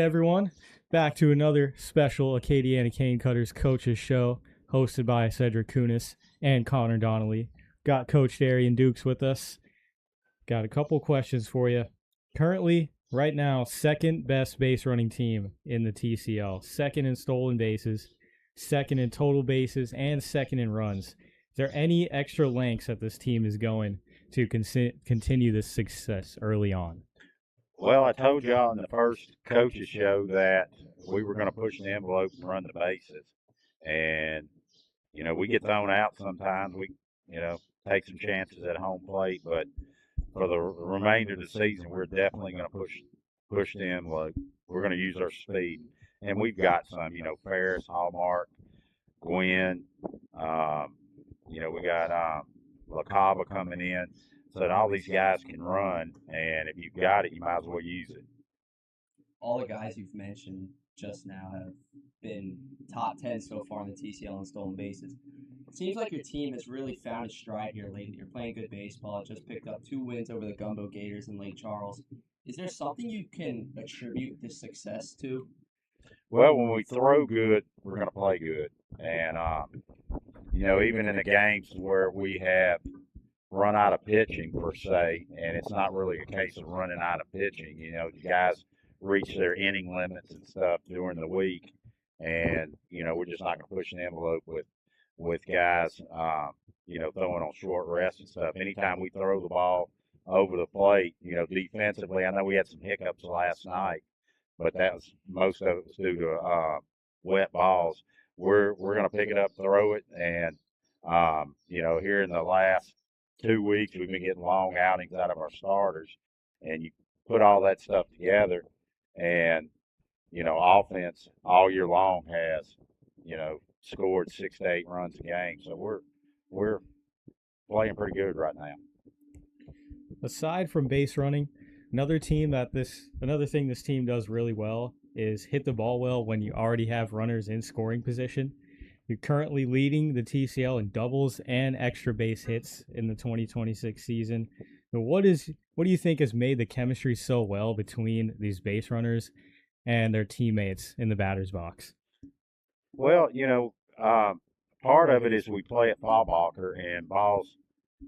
everyone. Back to another special Acadiana Cane Cutters Coaches Show hosted by Cedric Kunis and Connor Donnelly. Got Coach Darien Dukes with us. Got a couple questions for you. Currently, right now, second best base running team in the TCL. Second in stolen bases, second in total bases, and second in runs. Is there any extra lengths that this team is going to continue this success early on? Well, I told y'all in the first coaches show that we were going to push the envelope and run the bases. And, we get thrown out sometimes. We, take some chances at home plate. But for the remainder of the season, we're definitely going to push the envelope. We're going to use our speed. And we've got some, Ferris, Hallmark, Gwen. We got LaCava coming in. So that all these guys can run, and if you've got it, you might as well use it. All the guys you've mentioned just now have been top 10 so far in the TCL in stolen bases. It seems like your team has really found its stride here lately. You're playing good baseball. Just picked up 2 wins over the Gumbeaux Gators in Lake Charles. Is there something you can attribute this success to? Well, when we throw good, we're going to play good. And, even in the games where we have run out of pitching per se, and it's not really a case of running out of pitching. The guys reach their inning limits and stuff during the week, and we're just not going to push an envelope with guys, throwing on short rest and stuff. Anytime we throw the ball over the plate, defensively, I know we had some hiccups last night, but that was most of it was due to wet balls. We're going to pick it up, throw it, and here in the last 2 weeks, we've been getting long outings out of our starters, and you put all that stuff together, and offense all year long has scored 6 to 8 runs a game. So we're playing pretty good right now. Aside from base running, another thing this team does really well is hit the ball well when you already have runners in scoring position. You're currently leading the TCL in doubles and extra base hits in the 2026 season. But what do you think has made the chemistry so well between these base runners and their teammates in the batter's box? Well, part of it is we play at Fallbacher, and balls,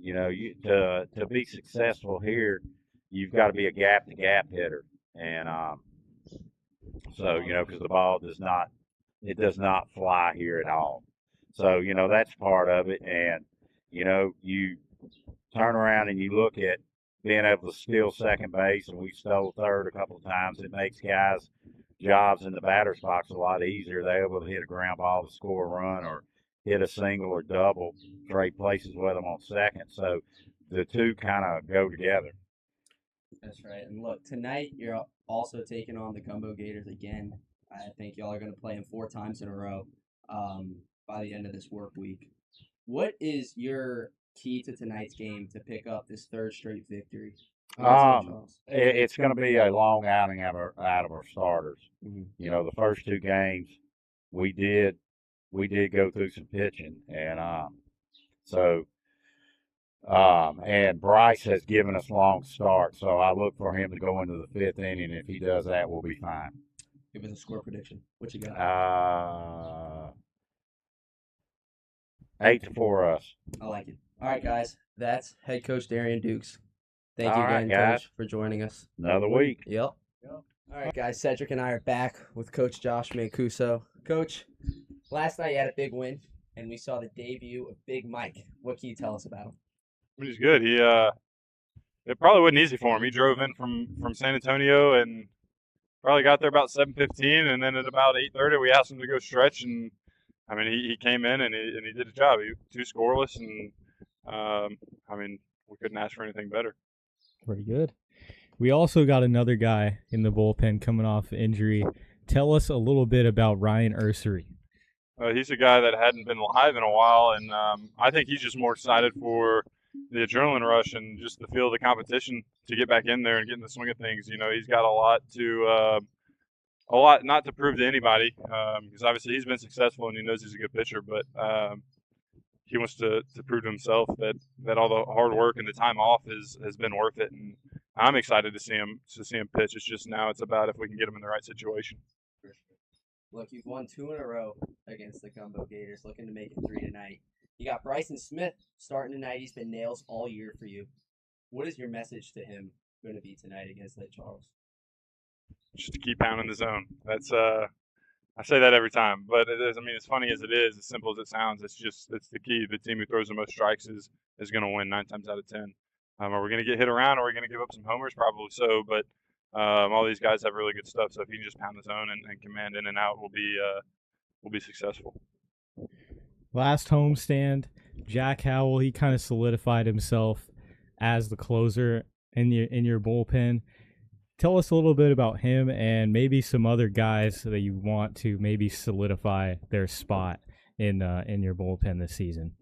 to be successful here, you've got to be a gap-to-gap hitter. And because the ball does not fly here at all. So, that's part of it. And, you turn around and you look at being able to steal second base, and we stole third a couple of times. It makes guys' jobs in the batter's box a lot easier. They're able to hit a ground ball to score a run or hit a single or double, trade places with them on second. So the two kind of go together. That's right. And look, tonight you're also taking on the Gumbeaux Gators again. I think y'all are going to play them 4 times in a row by the end of this work week. What is your key to tonight's game to pick up this 3rd straight victory? It's going to be a long outing out of our starters. Mm-hmm. The first 2 games we did go through some pitching, and and Bryce has given us long starts, so I look for him to go into the 5th inning. If he does that, we'll be fine. Give us a score prediction. What you got? 8-4 us. I like it. All right, guys. That's head coach Darien Dukes. Thank you again, Coach, for joining us. Another week. Yep. All right, guys. Cedric and I are back with Coach Josh Mancuso. Coach, last night you had a big win, and we saw the debut of Big Mike. What can you tell us about him? He's good. It probably wasn't easy for him. He drove in from San Antonio and probably got there about 7:15, and then at about 8:30 we asked him to go stretch, and he came in and he did a job. He 2 scoreless, and we couldn't ask for anything better. Pretty good. We also got another guy in the bullpen coming off injury. Tell us a little bit about Ryan Ursery. He's a guy that hadn't been live in a while, and I think he's just more excited for the adrenaline rush and just the feel of the competition to get back in there and get in the swing of things. He's got a lot not to prove to anybody, because obviously he's been successful and he knows he's a good pitcher, but he wants to prove to himself that all the hard work and the time off has been worth it, and I'm excited to see him pitch. It's just now it's about if we can get him in the right situation. For sure. Look, you've won 2 in a row against the Gumbeaux Gators, looking to make it 3 tonight. You got Bryson Smith starting tonight. He's been nails all year for you. What is your message to him going to be tonight against Lake Charles? Just to keep pounding the zone. That's I say that every time, but it is. I mean, as funny as it is, as simple as it sounds, it's the key. The team who throws the most strikes is going to win 9 times out of 10. Are we going to get hit around? Are we going to give up some homers? Probably so, but all these guys have really good stuff. So if you can just pound the zone and command in and out, we'll be successful. Last homestand, Jack Howell, he kind of solidified himself as the closer in your bullpen. Tell us a little bit about him and maybe some other guys that you want to maybe solidify their spot in your bullpen this season.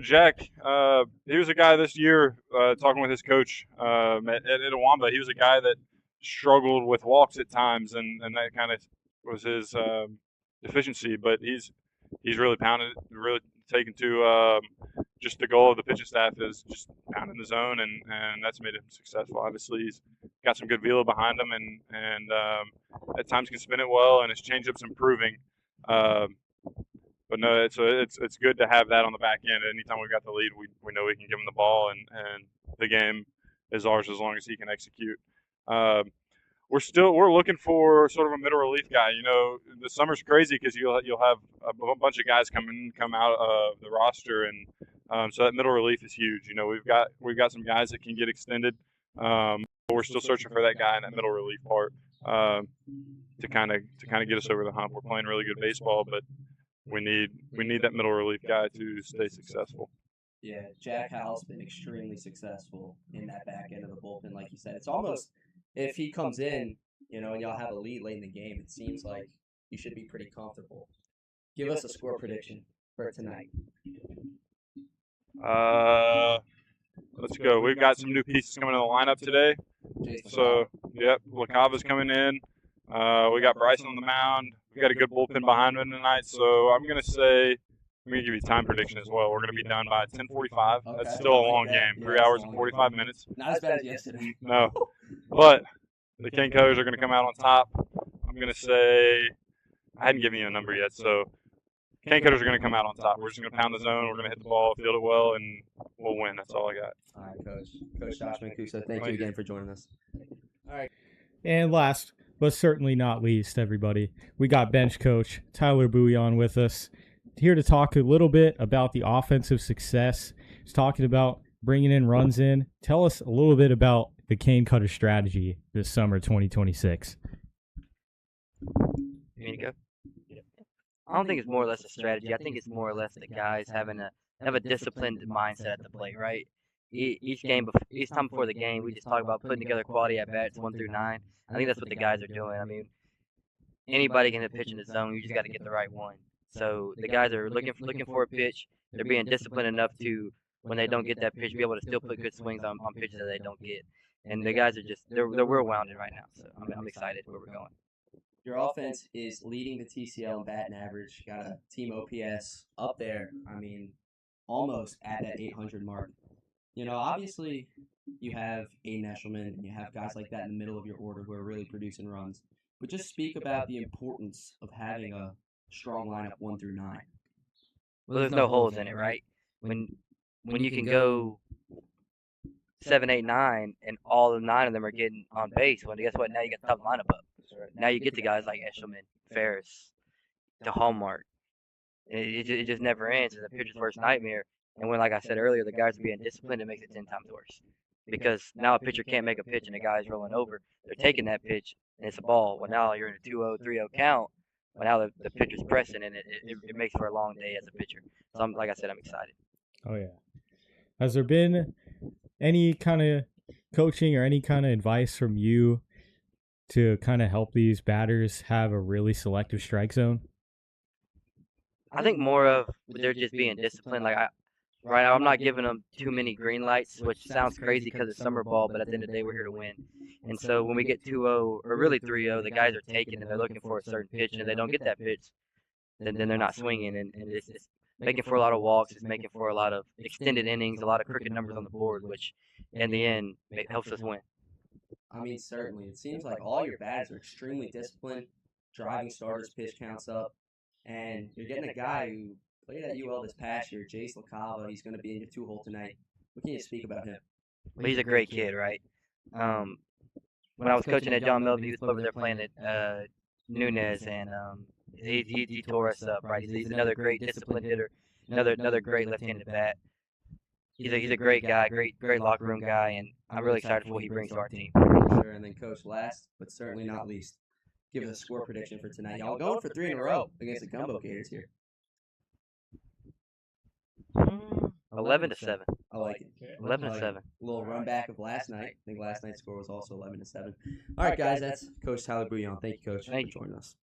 Jack, he was a guy this year, talking with his coach at Itawamba. He was a guy that struggled with walks at times, and that kind of was his deficiency. But he's really pounded, really taken to just the goal of the pitching staff is just pounding the zone, and that's made him successful. Obviously, he's got some good velo behind him, and at times can spin it well, and his changeup's improving. But no, it's good to have that on the back end. Anytime we've got the lead, we know we can give him the ball, and the game is ours as long as he can execute. We're looking for sort of a middle relief guy. The summer's crazy because you'll have a bunch of guys come out of the roster, and so that middle relief is huge. We've got some guys that can get extended, but we're still searching for that guy in that middle relief part to kind of get us over the hump. We're playing really good baseball, but we need that middle relief guy to stay successful. Yeah, Jack Howell's been extremely successful in that back end of the bullpen, like you said. It's almost, if he comes in, and y'all have a lead late in the game, it seems like you should be pretty comfortable. Give us a score prediction for tonight. Let's go. We've got some new pieces coming in the lineup today. So, yep, LaCava's coming in. We got Bryson on the mound. We got a good bullpen behind him tonight. So I'm going to give you a time prediction as well. We're going to be done by 10:45. Okay. That's still a long game, 3 hours and 45 minutes. Not as bad as yesterday. No. But the Cane Cutters are going to come out on top. I'm going to say, I hadn't given you a number yet, so Cane Cutters are going to come out on top. We're just going to pound the zone. We're going to hit the ball, field it well, and we'll win. That's all I got. All right, Coach. Coach Josh Mancuso, thank you again for joining us. All right. And last, but certainly not least, everybody, we got bench coach Tyler Bouillion with us, here to talk a little bit about the offensive success. He's talking about bringing in runs in. Tell us a little bit about the Cane Cutter strategy this summer 2026. You mean to go? I don't think it's more or less a strategy. I think it's more or less the guys have a disciplined mindset at the plate, right? Each time before the game, we just talk about putting together quality at bats 1 through 9. I think that's what the guys are doing. I mean, anybody can hit a pitch in the zone. You just got to get the right one. So the guys are looking for a pitch. They're being disciplined enough to, when they don't get that pitch, be able to still put good swings on pitches that they don't get. And the guys are they're well-rounded right now. So I'm excited where we're going. Your offense is leading the TCL in batting average. Got a team OPS up there. I mean, almost at that 800 mark. Obviously, you have Aiden Eshelman and you have guys like that in the middle of your order who are really producing runs. But just speak about the importance of having a strong lineup 1 through 9. Well, there's no holes in it, right? When you can go 7, 8, 9, and all the 9 of them are getting on base, well, guess what? Now you get the top lineup up. Now you get the guys like Eshelman, Ferris, the Hallmark. It just never ends. It's a pitcher's worst nightmare. And when, like I said earlier, the guys are being disciplined, it makes it 10 times worse. Because now a pitcher can't make a pitch and the guy's rolling over. They're taking that pitch and it's a ball. Well, now you're in a 2-0, 3-0 count. Well, now the pitcher's pressing and it makes for a long day as a pitcher. So, like I said, I'm excited. Oh, yeah. Has there been any kind of coaching or any kind of advice from you to kind of help these batters have a really selective strike zone? I think more of they're just being disciplined. Right now, I'm not giving them too many green lights, which sounds crazy because it's summer ball, but at the end of the day, we're here to win. And so when we get 2-0, or really 3-0, the guys are taking and they're looking for a certain pitch, and if they don't get that pitch, then they're not swinging. And making for a lot of walks, it's making for a lot of extended innings, a lot of crooked numbers on the board, which in the end helps us win. I mean, certainly. It seems like all your batters are extremely disciplined, driving starters, pitch counts up, and you're getting a guy who played at UL this past year, Jace LaCava. He's going to be in your 2-hole tonight. What can you speak about him? Well, he's a great kid, right? When I was coaching at John Melvin, he was over there playing at Nunez, and he tore us up, right? He's another great disciplined hitter, another great left-handed bat. He's a great guy, great locker room guy, and I'm really excited for what he brings to our team. Sure, and then Coach, last but certainly not least, give us a score prediction for tonight. Y'all going for 3 in a row against the Gumbeaux Gators here. 11-7. I like it. 11-7. A little run back of last night. I think last night's score was also 11-7. All right, guys, that's Coach Tyler Bouillion. Thank you, Coach, for joining us.